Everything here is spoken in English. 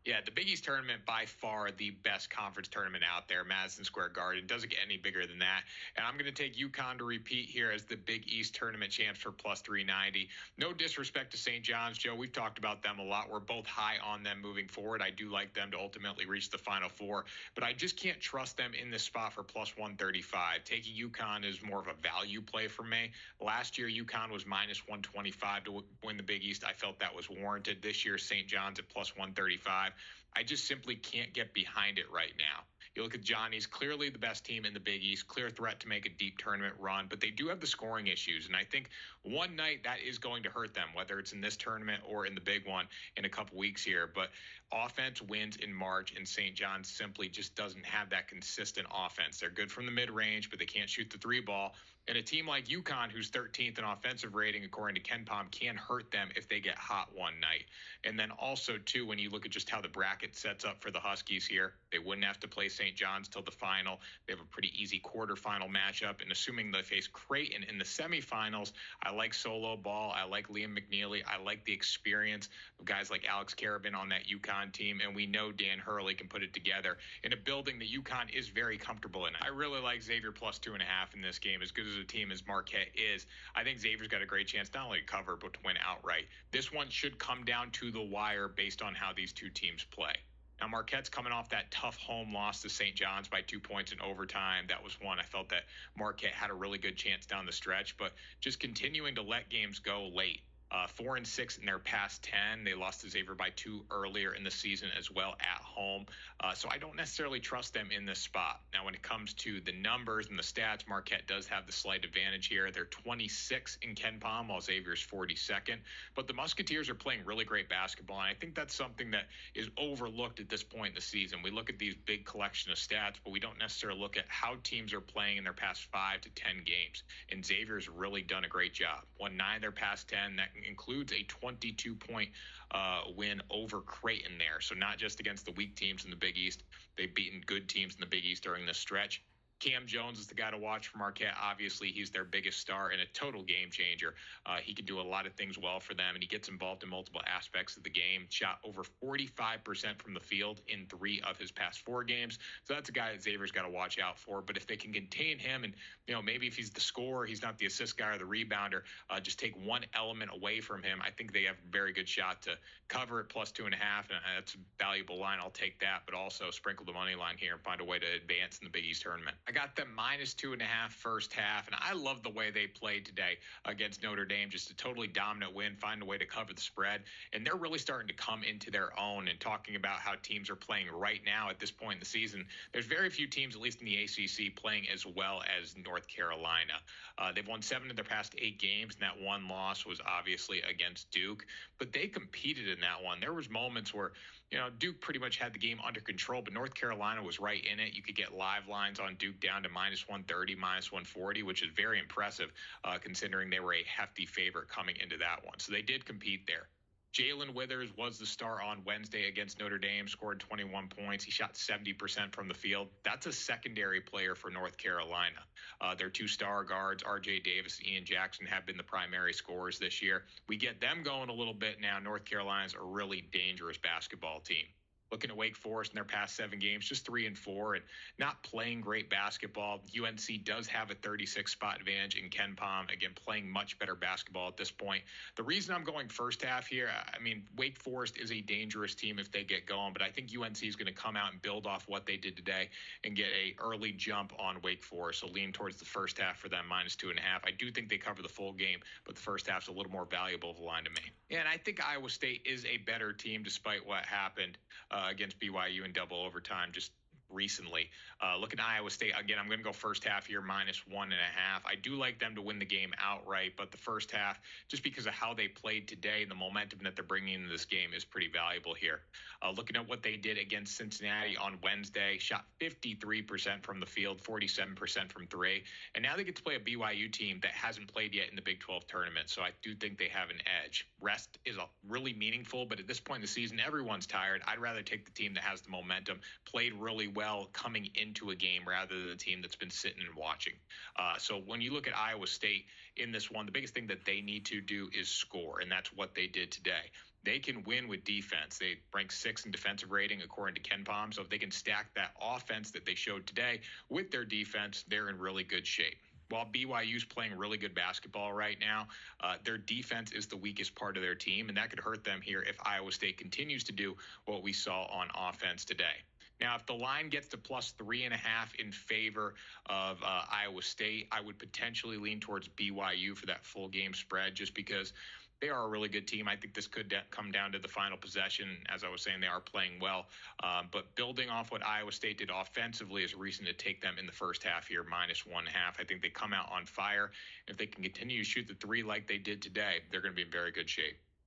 Yeah, the Big East tournament, by far the best conference tournament out there. Madison Square Garden doesn't get any bigger than that. And I'm going to take UConn to repeat here as the Big East tournament champs for plus 390. No disrespect to St. John's, Joe. We've talked about them a lot. We're both high on them moving forward. I do like them to ultimately reach the Final Four, but I just can't trust them in this spot for plus 135. Taking UConn is more of a value play for me. Last year, UConn was minus 125 to win the Big East. I felt that was warranted. This year, St. John's at plus 135. I just simply can't get behind it right now. You look at Johnny's, clearly the best team in the Big East, clear threat to make a deep tournament run, but they do have the scoring issues. And I think one night that is going to hurt them, whether it's in this tournament or in the big one in a couple weeks here. But offense wins in March, and St. John's simply just doesn't have that consistent offense. They're good from the mid-range, but they can't shoot the three ball. And a team like UConn, who's 13th in offensive rating, according to KenPom, can hurt them if they get hot one night. And then also, too, when you look at just how the bracket sets up for the Huskies here, they wouldn't have to play St. John's till the final. They have a pretty easy quarterfinal matchup. And assuming they face Creighton in the semifinals, I like Solo Ball. I like Liam McNeely. I like the experience of guys like Alex Karabin on that UConn team. And we know Dan Hurley can put it together in a building that UConn is very comfortable in. I really like Xavier plus 2.5 in this game. As good as a team as Marquette is, I think Xavier's got a great chance not only to cover, but to win outright. This one should come down to the wire based on how these two teams play. Now, Marquette's coming off that tough home loss to St. John's by 2 points in overtime. That was one I felt that Marquette had a really good chance down the stretch, but just continuing to let games go late. 4-6 in their past 10. They lost to Xavier by 2 earlier in the season as well at home. So I don't necessarily trust them in this spot. Now, when it comes to the numbers and the stats, Marquette does have the slight advantage here. They're 26 in KenPom, while Xavier's 42nd. But the Musketeers are playing really great basketball, and I think that's something that is overlooked at this point in the season. We look at these big collection of stats, but we don't necessarily look at how teams are playing in their past 5 to 10 games. And Xavier's really done a great job. Won 9 their past 10. That includes a 22-point win over Creighton there. So not just against the weak teams in the Big East. They've beaten good teams in the Big East during this stretch. Cam Jones is the guy to watch for Marquette. Obviously, he's their biggest star and a total game changer. He can do a lot of things well for them, and he gets involved in multiple aspects of the game. Shot over 45% from the field in 3 of his past 4 games. So that's a guy that Xavier's got to watch out for. But if they can contain him, and maybe if he's the scorer, he's not the assist guy or the rebounder, just take one element away from him, I think they have a very good shot to cover it plus 2.5. And that's a valuable line. I'll take that, but also sprinkle the money line here and find a way to advance in the Big East tournament. I got them minus 2.5 first half, and I love the way they played today against Notre Dame. Just a totally dominant win, find a way to cover the spread, and they're really starting to come into their own. And talking about how teams are playing right now at this point in the season, there's very few teams, at least in the ACC, playing as well as North Carolina. They've won 7 of their past 8 games, and that one loss was obviously against Duke, but they competed in that one. There was moments where Duke pretty much had the game under control, but North Carolina was right in it. You could get live lines on Duke down to minus 130, minus 140, which is very impressive considering they were a hefty favorite coming into that one. So they did compete there. Jalen Withers was the star on Wednesday against Notre Dame, scored 21 points. He shot 70% from the field. That's a secondary player for North Carolina. Their 2 star guards, R.J. Davis and Ian Jackson, have been the primary scorers this year. We get them going a little bit now. North Carolina's a really dangerous basketball team. Looking at Wake Forest in their past 7 games, just 3-4 and not playing great basketball. UNC does have a 36 spot advantage in KenPom. Again, playing much better basketball at this point. The reason I'm going first half here, Wake Forest is a dangerous team if they get going, but I think UNC is going to come out and build off what they did today and get a early jump on Wake Forest. So lean towards the first half for them, minus 2.5. I do think they cover the full game, but the first half's a little more valuable of a line to me. And I think Iowa State is a better team despite what happened against BYU in double overtime just recently. Looking at Iowa State, again, I'm going to go first half here, minus 1.5. I do like them to win the game outright, but the first half, just because of how they played today, the momentum that they're bringing into this game is pretty valuable here. Looking at what they did against Cincinnati on Wednesday, shot 53% from the field, 47% from 3, and now they get to play a BYU team that hasn't played yet in the Big 12 tournament, so I do think they have an edge. Rest is really meaningful, but at this point in the season, everyone's tired. I'd rather take the team that has the momentum, played really well coming into a game rather than the team that's been sitting and watching. So when you look at Iowa State in this one, the biggest thing that they need to do is score, and that's what they did today. they can win with defense. They rank 6th in defensive rating according to Ken Palm. So if they can stack that offense that they showed today with their defense, they're in really good shape. While BYU's playing really good basketball right now, their defense is the weakest part of their team, and that could hurt them here if Iowa State continues to do what we saw on offense today. Now, if the line gets to +3.5 in favor of Iowa State, I would potentially lean towards BYU for that full game spread just because they are a really good team. I think this could come down to the final possession. As I was saying, they are playing well. But building off what Iowa State did offensively is a reason to take them in the first half here, -1.5. I think they come out on fire. If they can continue to shoot the three like they did today, they're going to be in very good shape.